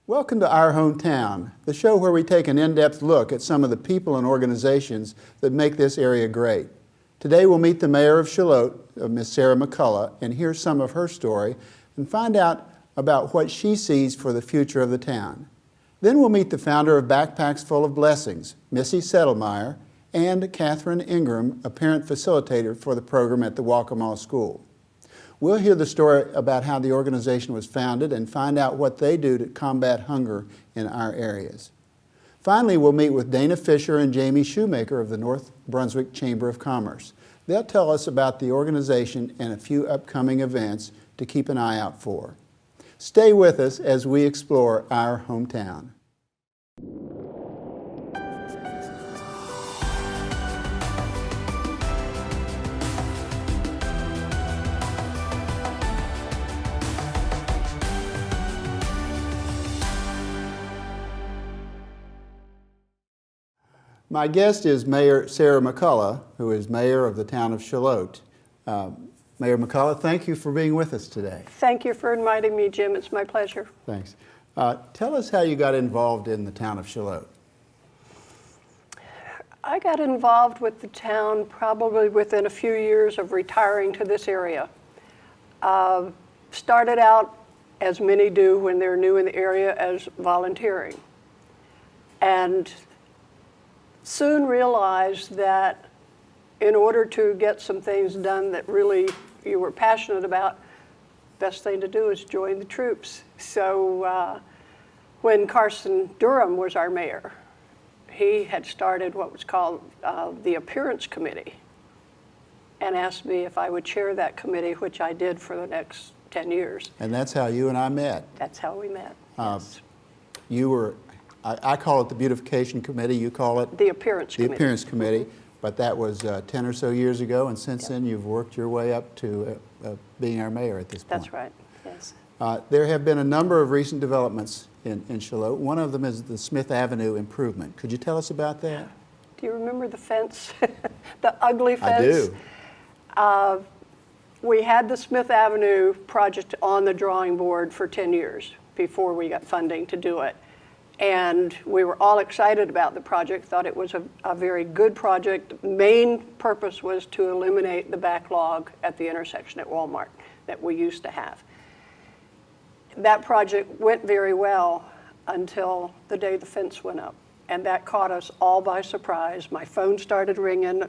Welcome to Our Hometown, the show where we take an in-depth look at some of the people and organizations that make this area great. Today we'll meet the mayor of Shallotte, Miss Sarah McCullough, and hear some of her story and find out about what she sees for the future of the town. Then we'll meet the founder of Backpacks Full of Blessings, Missy Settlemeyer, and Catherine Ingram, a parent facilitator for the program at the Waccamaw School. We'll hear the story about how the organization was founded and find out what they do to combat hunger in our areas. Finally, we'll meet with Dana Fisher and Jamie Shoemaker of the North Brunswick Chamber of Commerce. They'll tell us about the organization and a few upcoming events to keep an eye out for. Stay with us as we explore our hometown. My guest is Mayor Sarah McCullough, who is mayor of the town of Shallotte. Mayor McCullough, thank you for being with us today. Thank you for inviting me, Jim. It's my pleasure. Thanks. Tell us how you got involved in the town of Shallotte. I got involved with the town probably within a few years of retiring to this area. Started out, as many do when they're new in the area, as volunteering. And soon realized that in order to get some things done that really you were passionate about, best thing to do is join the troops. So when Carson Durham was our mayor, he had started what was called the Appearance Committee and asked me if I would chair that committee, which I did for the next 10 years. And that's how you and I met. That's how we met, yes. You were, I call it the Beautification Committee, you call it? The Appearance Committee. The Appearance Committee, but that was 10 or so years ago, and since then you've worked your way up to being our mayor at this point. That's right, yes. There have been a number of recent developments in Shallotte. One of them is the Smith Avenue improvement. Could you tell us about that? Do you remember the fence? The ugly fence? I do. We had the Smith Avenue project on the drawing board for 10 years before we got funding to do it. And we were all excited about the project, thought it was a very good project. Main purpose was to eliminate the backlog at the intersection at Walmart that we used to have. That project went very well until the day the fence went up. And that caught us all by surprise. My phone started ringing.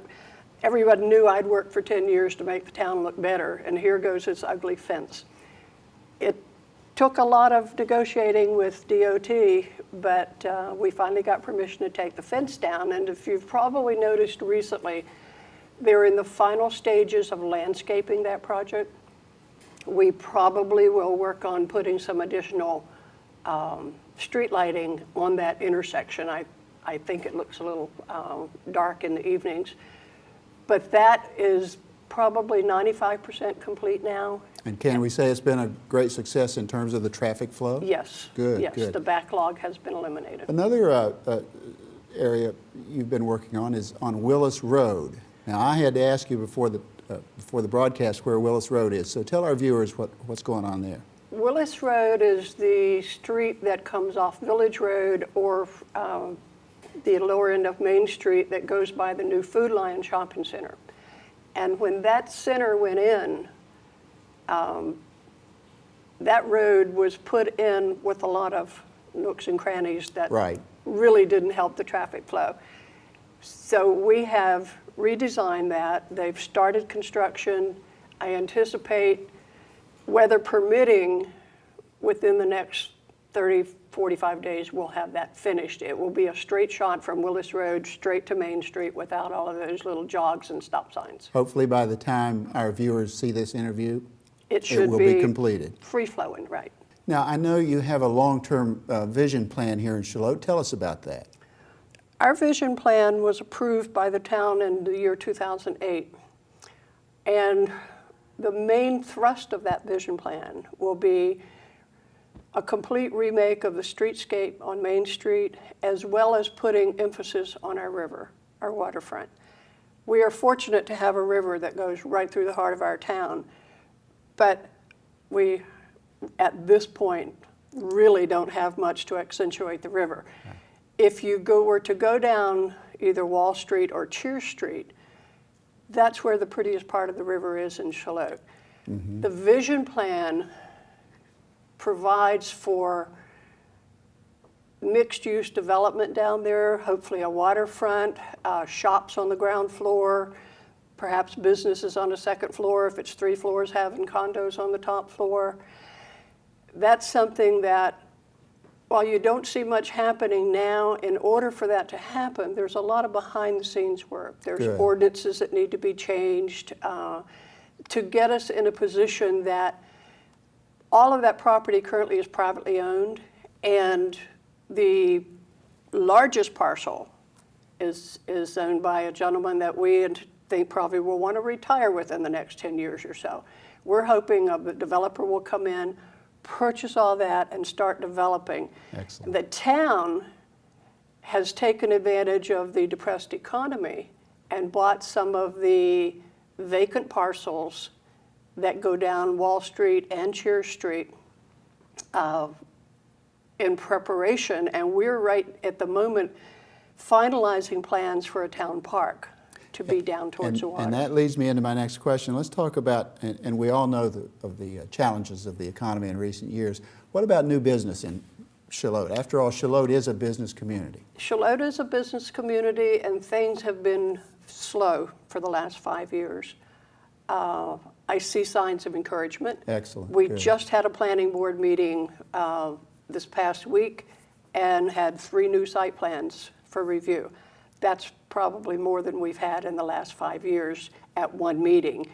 Everybody knew I'd worked for 10 years to make the town look better, and here goes this ugly fence. It took a lot of negotiating with DOT, but we finally got permission to take the fence down. And if you've probably noticed recently, they're in the final stages of landscaping that project. We probably will work on putting some additional street lighting on that intersection. I think it looks a little dark in the evenings. But that is probably 95% complete now. And can we say it's been a great success in terms of the traffic flow? Yes. Good, yes, good. The backlog has been eliminated. Another area you've been working on is on Willis Road. Now, I had to ask you before the broadcast where Willis Road is, so tell our viewers what's going on there. Willis Road is the street that comes off Village Road or the lower end of Main Street that goes by the new Food Lion Shopping Center. And when that center went in, that road was put in with a lot of nooks and crannies that really didn't help the traffic flow. So we have redesigned that. They've started construction. I anticipate, weather permitting, within the next 30, 45 days, we'll have that finished. It will be a straight shot from Willis Road straight to Main Street without all of those little jogs and stop signs. Hopefully by the time our viewers see this interview, it will be completed. Free-flowing, right. Now, I know you have a long-term vision plan here in Shallotte. Tell us about that. Our vision plan was approved by the town in the year 2008. And the main thrust of that vision plan will be a complete remake of the streetscape on Main Street, as well as putting emphasis on our river, our waterfront. We are fortunate to have a river that goes right through the heart of our town, but we, at this point, really don't have much to accentuate the river. Right. If you were to go down either Wall Street or Cheer Street, that's where the prettiest part of the river is in Charlotte. Mm-hmm. The vision plan provides for mixed-use development down there, hopefully a waterfront, shops on the ground floor, perhaps businesses on the second floor, if it's 3 floors, having condos on the top floor. That's something that, while you don't see much happening now, in order for that to happen, there's a lot of behind-the-scenes work. There's Good. ordinances that need to be changed to get us in a position that all of that property currently is privately owned, and the largest parcel is owned by a gentleman that we think probably will want to retire within the next 10 years or so. We're hoping a developer will come in, purchase all that, and start developing. Excellent. The town has taken advantage of the depressed economy and bought some of the vacant parcels that go down Wall Street and Cheer Street in preparation, and we're right at the moment finalizing plans for a town park to be down towards the water. And that leads me into my next question. Let's talk about, and we all know of the challenges of the economy in recent years. What about new business in Charlotte? After all, Charlotte is a business community. Charlotte is a business community, and things have been slow for the last 5 years. I see signs of encouragement. Excellent. We Good. just had a planning board meeting this past week and had 3 new site plans for review. That's probably more than we've had in the last 5 years at one meeting.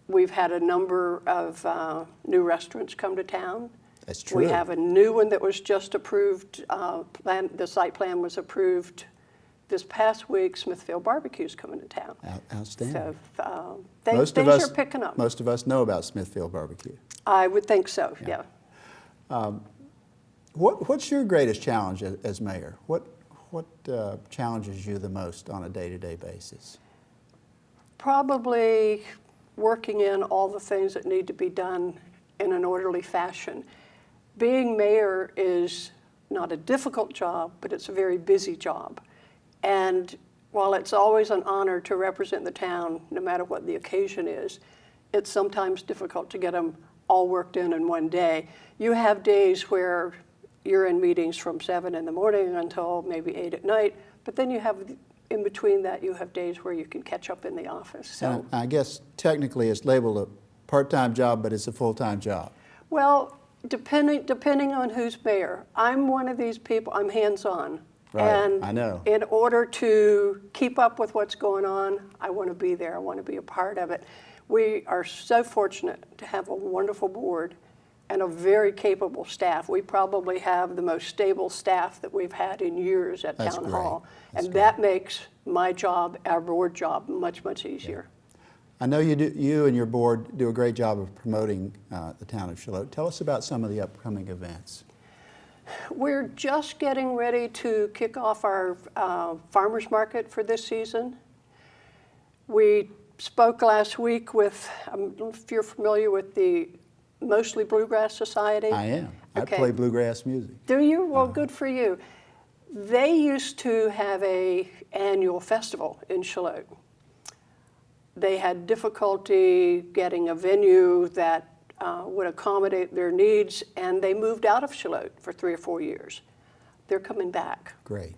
We've had a number of new restaurants come to town. That's true. We have a new one that was just approved. The site plan was approved this past week. Smithfield Barbecue's coming to town. Outstanding. So things are picking up. Most of us know about Smithfield Barbecue. I would think so, yeah. What's your greatest challenge as mayor? What challenges you the most on a day-to-day basis? Probably working in all the things that need to be done in an orderly fashion. Being mayor is not a difficult job, but it's a very busy job. And while it's always an honor to represent the town, no matter what the occasion is, it's sometimes difficult to get them all worked in one day. You have days where you're in meetings from 7 in the morning until maybe 8 at night, but then you have, in between that, you have days where you can catch up in the office. So, I guess technically it's labeled a part-time job, but it's a full-time job. well, depending on who's mayor. I'm one of these people, I'm hands-on. Right, And I know. in order to keep up with what's going on, I want to be there. I want to be a part of it. We are so fortunate to have a wonderful board and a very capable staff. We probably have the most stable staff that we've had in years at That's Town great. Hall. That's And great. that makes my job, our board job, much, much easier. I know you and your board do a great job of promoting the town of Charlotte. Tell us about some of the upcoming events. We're just getting ready to kick off our farmers market for this season. We spoke last week with, I don't know if you're familiar with the Mostly Bluegrass Society. I am. Okay. I play bluegrass music. Do you? Well, good for you. They used to have an annual festival in Charlotte. They had difficulty getting a venue that would accommodate their needs, and they moved out of Charlotte for 3 or 4 years. They're coming back. Great.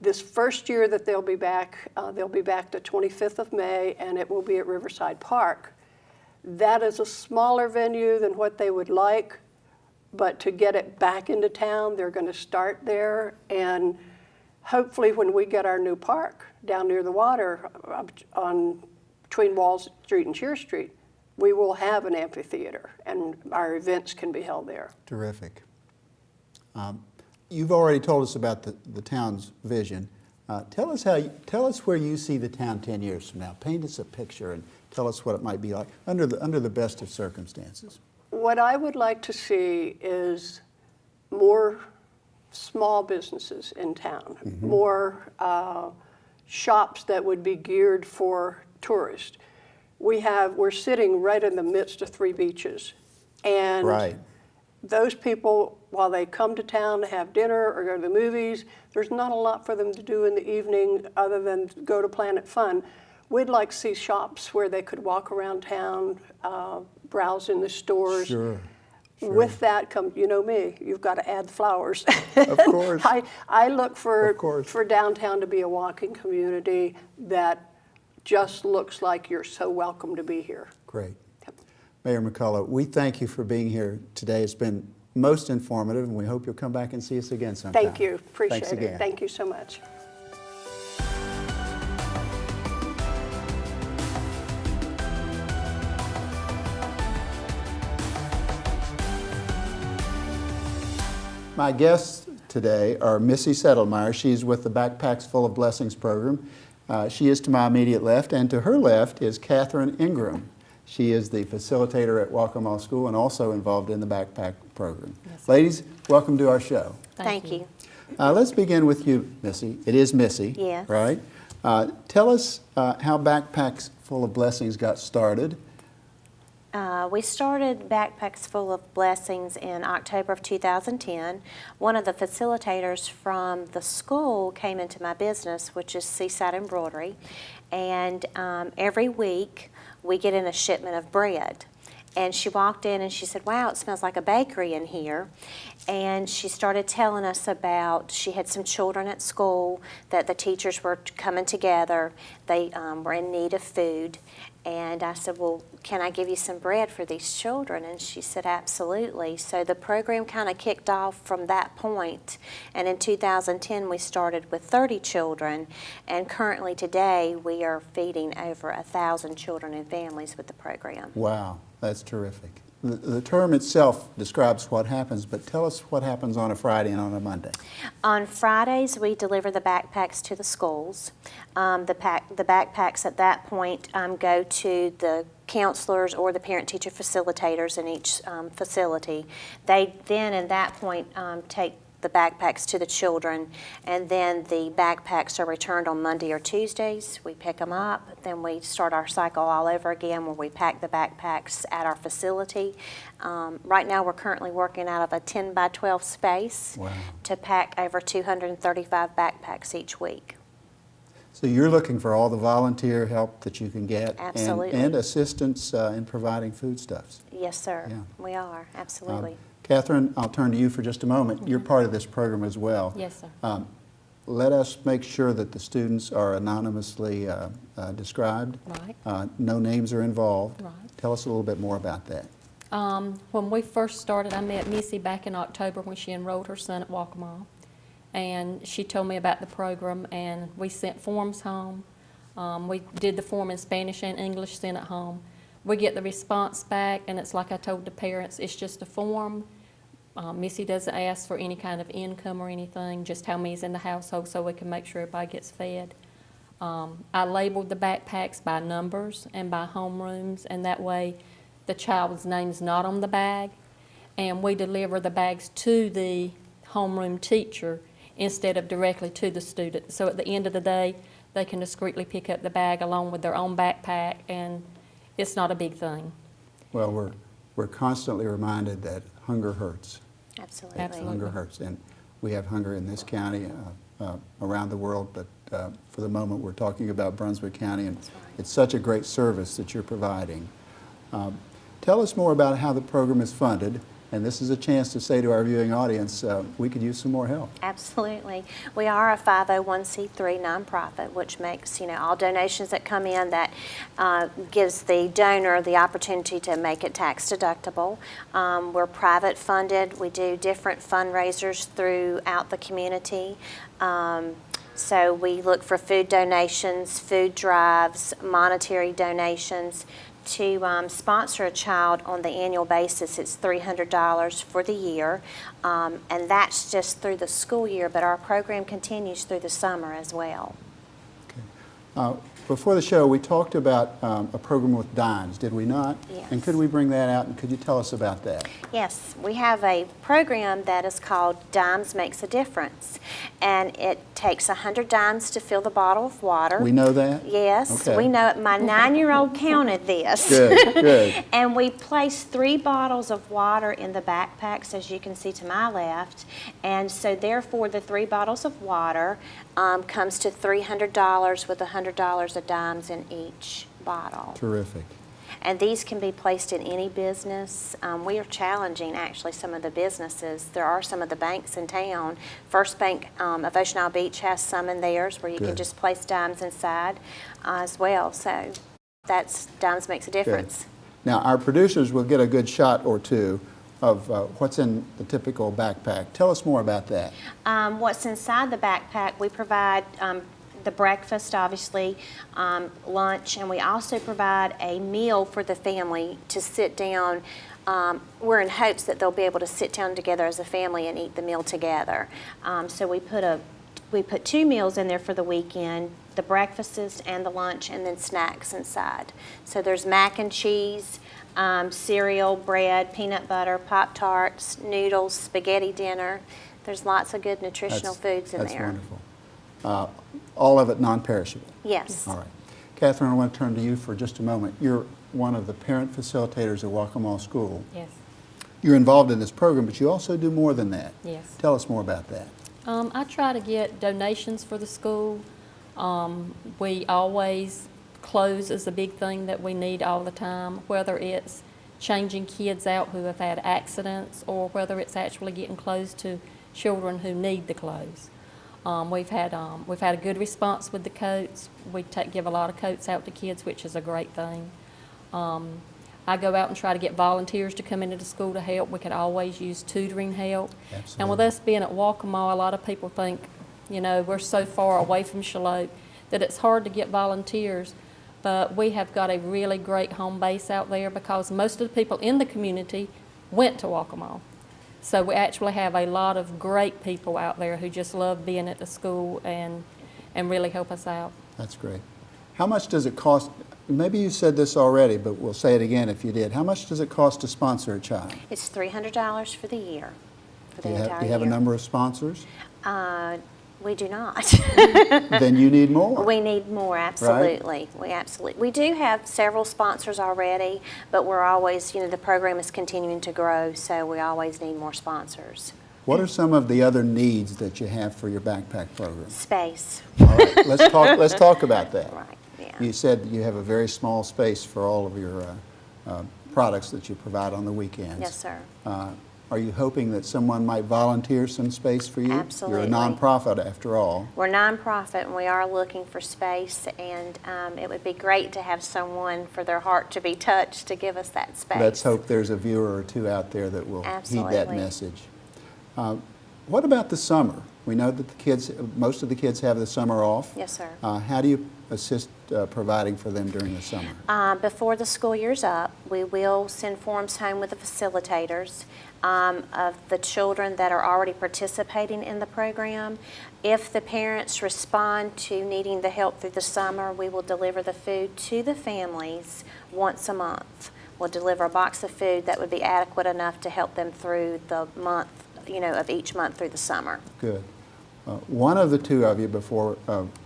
This first year that they'll be back the 25th of May, and it will be at Riverside Park. That is a smaller venue than what they would like, but to get it back into town, they're going to start there, and hopefully when we get our new park down near the water between Wall Street and Cheer Street, we will have an amphitheater, and our events can be held there. Terrific. You've already told us about the town's vision. Tell us where you see the town 10 years from now. Paint us a picture and tell us what it might be like under the best of circumstances. What I would like to see is more small businesses in town, more shops that would be geared for tourists. We're sitting right in the midst of 3 beaches, and Right. those people while they come to town to have dinner or go to the movies, there's not a lot for them to do in the evening other than go to Planet Fun. We'd like to see shops where they could walk around town, browse in the stores. Sure. Sure. With that comes, you know me, you've got to add flowers. Of course. I look for downtown to be a walking community that just looks like you're so welcome to be here. Great. Yep. Mayor McCullough, we thank you for being here today. It's been most informative, and we hope you'll come back and see us again sometime. Thank you. Appreciate Thanks it. again. Thank you so much. My guests today are Missy Settlemeyer. She's with the Backpacks Full of Blessings program. She is to my immediate left, and to her left is Catherine Ingram. She is the facilitator at Waccamaw School and also involved in the backpack program. Yes. Ladies, welcome to our show. Thank you. Let's begin with you, Missy. It is Missy, yes. Right? Tell us how Backpacks Full of Blessings got started. We started Backpacks Full of Blessings in October of 2010. One of the facilitators from the school came into my business, which is Seaside Embroidery, and every week we get in a shipment of bread. And she walked in and she said, "Wow, it smells like a bakery in here." And she started telling us about, she had some children at school that the teachers were coming together. They were in need of food. And I said, "Well, can I give you some bread for these children?" And she said, "Absolutely." So the program kind of kicked off from that point. And in 2010, we started with 30 children. And currently today, we are feeding over 1,000 children and families with the program. Wow, that's terrific. The term itself describes what happens, but tell us what happens on a Friday and on a Monday. On Fridays, we deliver the backpacks to the schools. The backpacks at that point go to the counselors or the parent-teacher facilitators in each facility. They then, at that point, take the backpacks to the children, and then the backpacks are returned on Monday or Tuesdays. We pick them up, then we start our cycle all over again where we pack the backpacks at our facility. Right now we're currently working out of a 10 by 12 space. Wow. To pack over 235 backpacks each week. So you're looking for all the volunteer help that you can get. Absolutely. And assistance in providing foodstuffs. Yes, sir. Yeah. We are, absolutely. Catherine, I'll turn to you for just a moment. Mm-hmm. You're part of this program as well. Yes, sir. Let us make sure that the students are anonymously described. Right. No names are involved. Right. Tell us a little bit more about that. When we first started, I met Missy back in October when she enrolled her son at Waccamaw. And she told me about the program, and we sent forms home. We did the form in Spanish and English, sent it home. We get the response back, and it's like I told the parents, it's just a form. Missy doesn't ask for any kind of income or anything, just how many's in the household so we can make sure everybody gets fed. I labeled the backpacks by numbers and by homerooms, and that way the child's name's not on the bag. And we deliver the bags to the homeroom teacher instead of directly to the student. So at the end of the day, they can discreetly pick up the bag along with their own backpack, and it's not a big thing. Well, we're constantly reminded that hunger hurts. Absolutely. Absolutely. Hunger hurts, and we have hunger in this county, around the world, but for the moment we're talking about Brunswick County, and That's right. It's such a great service that you're providing. Tell us more about how the program is funded, and this is a chance to say to our viewing audience, we could use some more help. Absolutely. We are a 501c3 nonprofit, which makes, all donations that come in, that gives the donor the opportunity to make it tax deductible. We're private funded. We do different fundraisers throughout the community. So we look for food donations, food drives, monetary donations. To sponsor a child on the annual basis, it's $300 for the year, and that's just through the school year, but our program continues through the summer as well. Okay. Before the show, we talked about a program with dimes, did we not? Yes. And could we bring that out, and could you tell us about that? Yes, we have a program that is called Dimes Makes a Difference, and it takes 100 dimes to fill the bottle of water. We know that? Yes, Okay. we know it. My 9-year-old counted this. Good, good. And we place 3 bottles of water in the backpacks, as you can see to my left. And so therefore, the 3 bottles of water comes to $300 with $100 of dimes in each bottle. Terrific. And these can be placed in any business. We are challenging actually some of the businesses. There are some of the banks in town. First Bank of Ocean Isle Beach has some in theirs where you can Good. just place dimes inside as well. So that's Dimes Makes a Difference. Good. Now, our producers will get a good shot or two of what's in the typical backpack. Tell us more about that. What's inside the backpack, we provide the breakfast, obviously, lunch, and we also provide a meal for the family to sit down. We're in hopes that they'll be able to sit down together as a family and eat the meal together. So we put 2 meals in there for the weekend, the breakfast and the lunch, and then snacks inside. So there's mac and cheese, cereal, bread, peanut butter, Pop-Tarts, noodles, spaghetti dinner. There's lots of good nutritional foods in there. That's wonderful. All of it non-perishable? Yes. All right. Catherine, I want to turn to you for just a moment. You're one of the parent facilitators at Waccamaw School. Yes. You're involved in this program, but you also do more than that. Yes. Tell us more about that. I try to get donations for the school. We always, clothes is a big thing that we need all the time, whether it's changing kids out who have had accidents or whether it's actually getting clothes to children who need the clothes. We've had a good response with the coats. We give a lot of coats out to kids, which is a great thing. I go out and try to get volunteers to come into the school to help. We could always use tutoring help. Absolutely. And with us being at Waccamaw, a lot of people think, you know, we're so far away from Charlotte that it's hard to get volunteers. But we have got a really great home base out there because most of the people in the community went to Waccamaw. So we actually have a lot of great people out there who just love being at the school and really help us out. That's great. How much does it cost? Maybe you said this already, but we'll say it again if you did. How much does it cost to sponsor a child? It's $300 for the year, for the entire Do you have a year. number of sponsors? We do not. Then you need more. We need more, absolutely. We do have several sponsors already, but we're always, you know, the program is continuing to grow, so we always need more sponsors. What are some of the other needs that you have for your backpack program? Space. All right, let's talk about that. Right, yeah. You said you have a very small space for all of your products that you provide on the weekends. Yes, sir. Are you hoping that someone might volunteer some space for you? Absolutely. You're a nonprofit after all. We're nonprofit and we are looking for space, and it would be great to have someone for their heart to be touched to give us that space. Let's hope there's a viewer or two out there that will heed that Absolutely. message. What about the summer? We know that most of the kids have the summer off. Yes, sir. How do you assist providing for them during the summer? Before the school year's up, we will send forms home with the facilitators of the children that are already participating in the program. If the parents respond to needing the help through the summer, we will deliver the food to the families once a month. We'll deliver a box of food that would be adequate enough to help them through the month, you know, of each month through the summer. Good. One of the two of you, before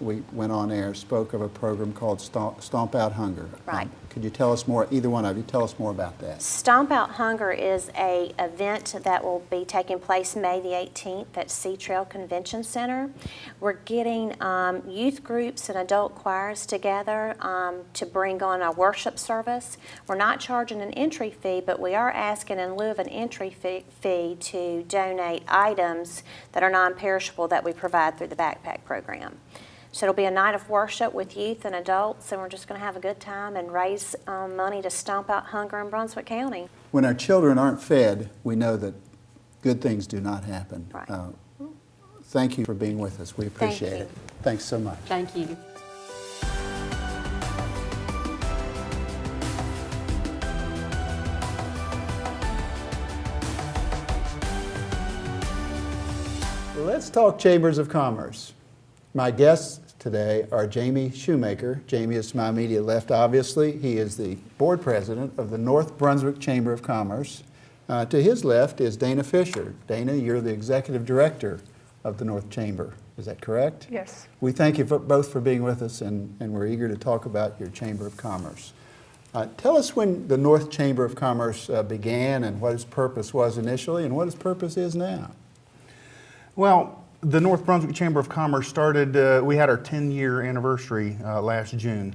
we went on air, spoke of a program called Stomp Out Hunger. Right. Could you tell us more, either one of you, tell us more about that? Stomp Out Hunger is an event that will be taking place May the 18th at Sea Trail Convention Center. We're getting youth groups and adult choirs together to bring on a worship service. We're not charging an entry fee, but we are asking in lieu of an entry fee to donate items that are non-perishable that we provide through the backpack program. So it'll be a night of worship with youth and adults, and we're just going to have a good time and raise money to stomp out hunger in Brunswick County. When our children aren't fed, we know that good things do not happen. Right. Thank you for being with us. We appreciate you. it. Thanks so much. Thank you. Let's talk Chambers of Commerce. My guests today are Jamie Shoemaker. Jamie is to my immediate left, obviously. He is the board president of the North Brunswick Chamber of Commerce. To his left is Dana Fisher. Dana, you're the executive director of the North Chamber. Is that correct? Yes. We thank you both for being with us, and we're eager to talk about your Chamber of Commerce. Tell us when the North Chamber of Commerce began and what its purpose was initially and what its purpose is now. Well, the North Brunswick Chamber of Commerce started, we had our 10-year anniversary last June.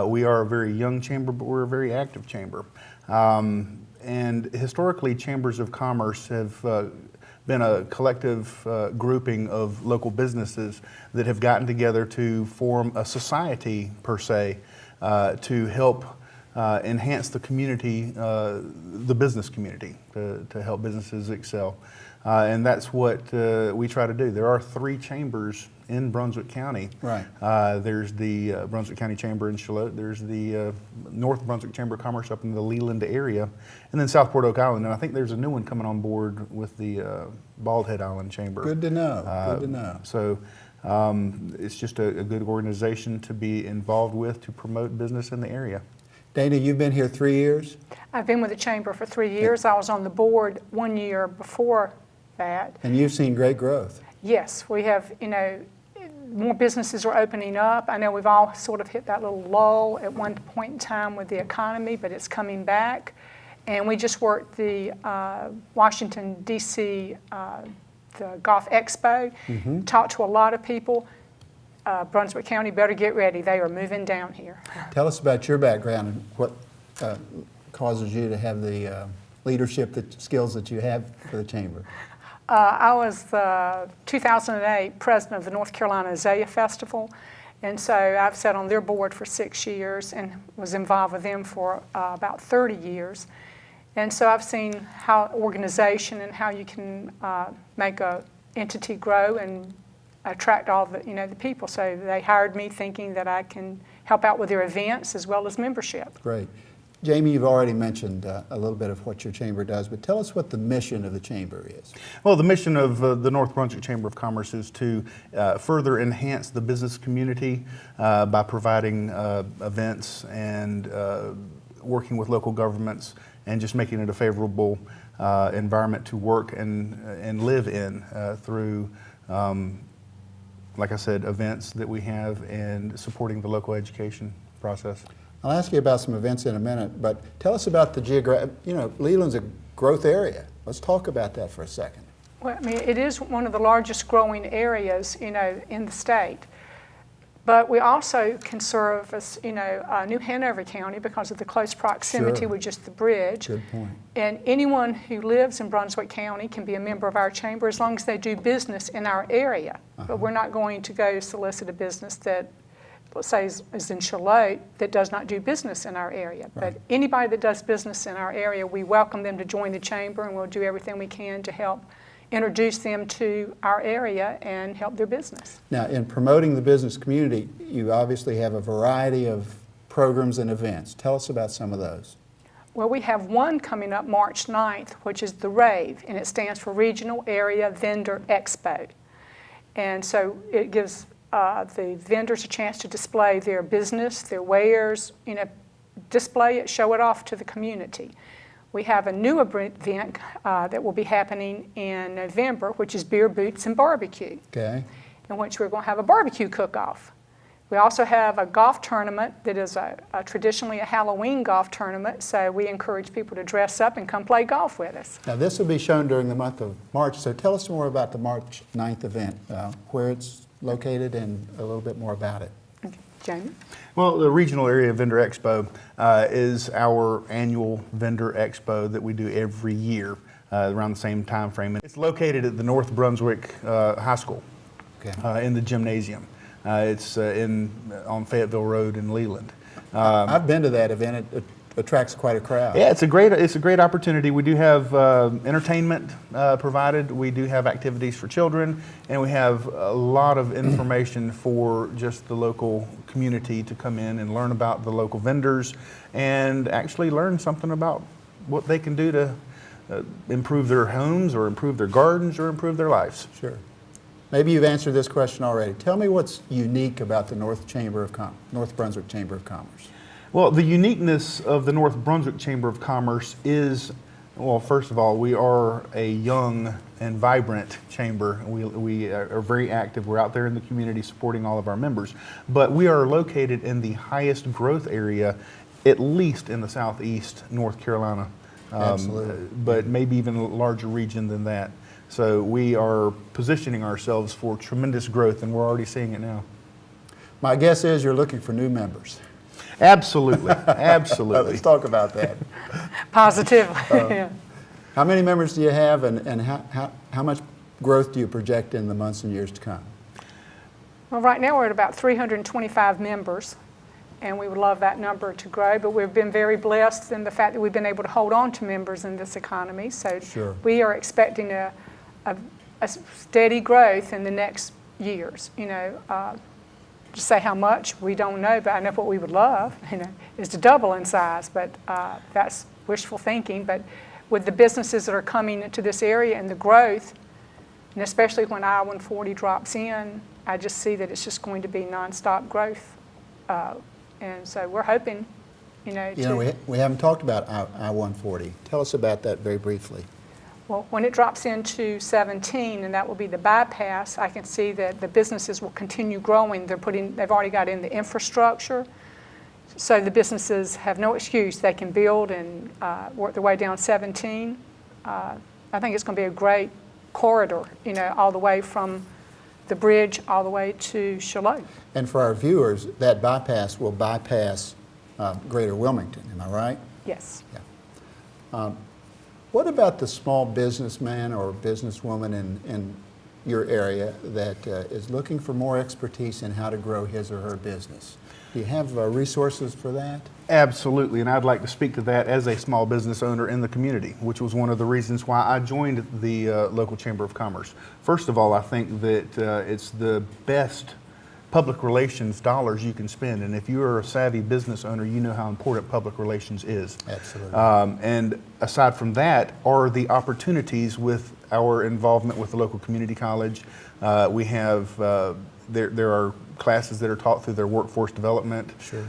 We are a very young chamber, but we're a very active chamber. And historically, chambers of commerce have been a collective grouping of local businesses that have gotten together to form a society, per se, to help enhance the community, the business community, to help businesses excel. And that's what we try to do. There are 3 chambers in Brunswick County. Right. There's the Brunswick County Chamber in Charlotte. There's the North Brunswick Chamber of Commerce up in the Leland area. And then Southport Oak Island. And I think there's a new one coming on board with the Bald Head Island Chamber. Good to know. Good to know. So it's just a good organization to be involved with to promote business in the area. Dana, you've been here 3 years? I've been with the chamber for 3 years. I was on the board 1 year before that. And you've seen great growth. Yes, we have, more businesses are opening up. I know we've all sort of hit that little lull at one point in time with the economy, but it's coming back. And we just worked the Washington, D.C. The Golf Expo, talked to a lot of people. Brunswick County better get ready. They are moving down here. Tell us about your background and what causes you to have the leadership skills that you have for the chamber. I was the 2008 president of the North Carolina Azalea Festival, and so I've sat on their board for 6 years and was involved with them for about 30 years. And so I've seen how organization and how you can make a entity grow and attract all the the people. So they hired me thinking that I can help out with their events as well as membership. Great. Jamie, you've already mentioned a little bit of what your chamber does, but tell us what the mission of the chamber is. Well, the mission of the North Brunswick Chamber of Commerce is to further enhance the business community by providing events and working with local governments and just making it a favorable environment to work and live in through, like I said, events that we have and supporting the local education process. I'll ask you about some events in a minute, but tell us about the geographic, Leland's a growth area. Let's talk about that for a second. Well, I mean, it is one of the largest growing areas, in the state. But we also can service, New Hanover County because of the close proximity Sure. with just the bridge. Good point. And anyone who lives in Brunswick County can be a member of our chamber as long as they do business in our area. But we're not going to go solicit a business that, let's say, is in Charlotte that does not do business in our area. Right. But anybody that does business in our area, we welcome them to join the chamber, and we'll do everything we can to help introduce them to our area and help their business. Now, in promoting the business community, you obviously have a variety of programs and events. Tell us about some of those. Well, we have one coming up March 9th, which is the RAVE, and it stands for Regional Area Vendor Expo. And so it gives the vendors a chance to display their business, their wares, display it, show it off to the community. We have a new event that will be happening in November, which is Beer, Boots, and Barbecue, Okay. in which we're going to have a barbecue cook-off. We also have a golf tournament that is traditionally a Halloween golf tournament, so we encourage people to dress up and come play golf with us. Now, this will be shown during the month of March, so tell us more about the March 9th event, where it's located and a little bit more about it. Okay. Jamie? Well, the Regional Area Vendor Expo is our annual vendor expo that we do every year around the same time frame. It's located at the North Brunswick High School in the gymnasium. It's on Fayetteville Road in Leland. I've been to that event. It attracts quite a crowd. Yeah, it's a great opportunity. We do have entertainment provided. We do have activities for children, and we have a lot of information for just the local community to come in and learn about the local vendors and actually learn something about what they can do to improve their homes or improve their gardens or improve their lives. Sure. Maybe you've answered this question already. Tell me what's unique about the North Brunswick Chamber of Commerce. Well, the uniqueness of the North Brunswick Chamber of Commerce is, well, first of all, we are a young and vibrant chamber. We are very active. We're out there in the community supporting all of our members. But we are located in the highest growth area, at least in the southeast North Carolina. Absolutely. But maybe even a larger region than that. So we are positioning ourselves for tremendous growth, and we're already seeing it now. My guess is you're looking for new members. Absolutely, absolutely. Let's talk about that. Positively. Yeah. How many members do you have, and how much growth do you project in the months and years to come? Well, right now we're at about 325 members, and we would love that number to grow, but we've been very blessed in the fact that we've been able to hold on to members in this economy. So Sure. we are expecting a steady growth in the next years. To say how much, we don't know, but I know what we would love, is to double in size, but that's wishful thinking. But with the businesses that are coming into this area and the growth, and especially when I-140 drops in, I just see that it's just going to be nonstop growth. And so we're hoping, We haven't talked about I-140. Tell us about that very briefly. well, when it drops into 17, and that will be the bypass, I can see that the businesses will continue growing. They've already got in the infrastructure, so the businesses have no excuse. They can build and work their way down 17. I think it's going to be a great corridor, all the way from the bridge all the way to Charlotte. And for our viewers, that bypass will bypass Greater Wilmington, am I right? Yes. Yeah. What about the small businessman or businesswoman in your area that is looking for more expertise in how to grow his or her business? Do you have resources for that? Absolutely, and I'd like to speak to that as a small business owner in the community, which was one of the reasons why I joined the local Chamber of Commerce. First of all, I think that it's the best public relations dollars you can spend, and if you are a savvy business owner, you know how important public relations is. Absolutely. And aside from that are the opportunities with our involvement with the local community college. We have, there are classes that are taught through their workforce development. Sure.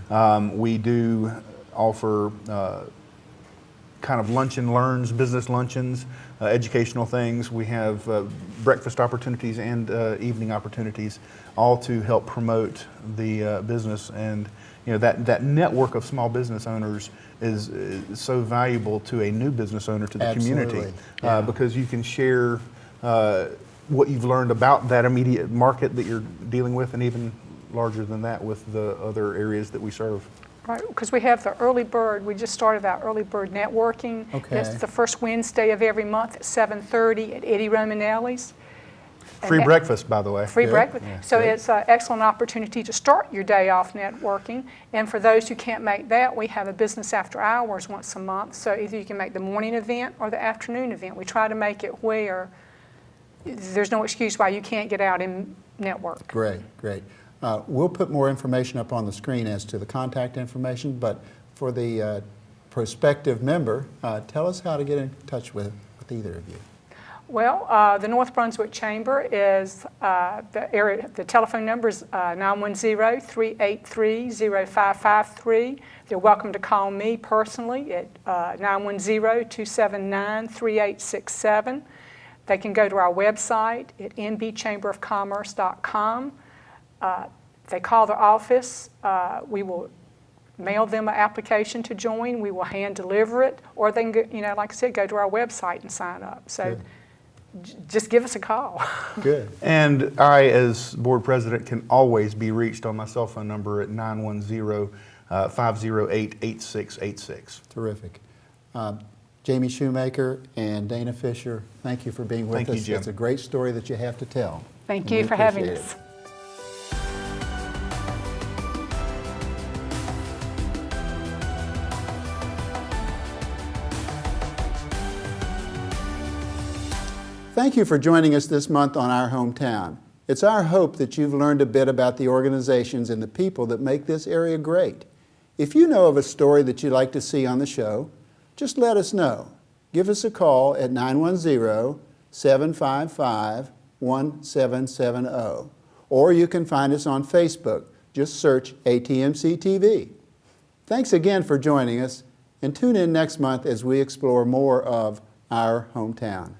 We do offer kind of lunch and learns, business luncheons, educational things. We have breakfast opportunities and evening opportunities, all to help promote the business. And that network of small business owners is so valuable to a new business owner, to the community, Absolutely. Yeah. because you can share what you've learned about that immediate market that you're dealing with, and even larger than that with the other areas that we serve. Right, because we have the early bird. We just started our early bird networking. Okay. It's the first Wednesday of every month at 7:30 at Eddie Romanelli's. Free breakfast, by the way. Free Good. breakfast. Yeah, So good. it's an excellent opportunity to start your day off networking. And for those who can't make that, we have a business after hours once a month. So either you can make the morning event or the afternoon event. We try to make it where there's no excuse why you can't get out and network. Great, great. We'll put more information up on the screen as to the contact information, but for the prospective member, tell us how to get in touch with either of you. Well, the North Brunswick Chamber is, the telephone number is 910-383-0553. They're welcome to call me personally at 910-279-3867. They can go to our website at nbchamberofcommerce.com. They call the office. We will mail them an application to join. We will hand deliver it, or they can, like I said, go to our website and sign up. So Good. Just give us a call. Good. And I, as board president, can always be reached on my cell phone number at 910-508-8686. Terrific. Jamie Shoemaker and Dana Fisher, thank you for being with Thank us. you, Jim. It's a great story that you have to tell. Thank and you we for having appreciate us. it. Thank you for joining us this month on Our Hometown. It's our hope that you've learned a bit about the organizations and the people that make this area great. If you know of a story that you'd like to see on the show, just let us know. Give us a call at 910-755-5555 1770. Or you can find us on Facebook. Just search ATMC TV. Thanks again for joining us, and tune in next month as we explore more of our hometown.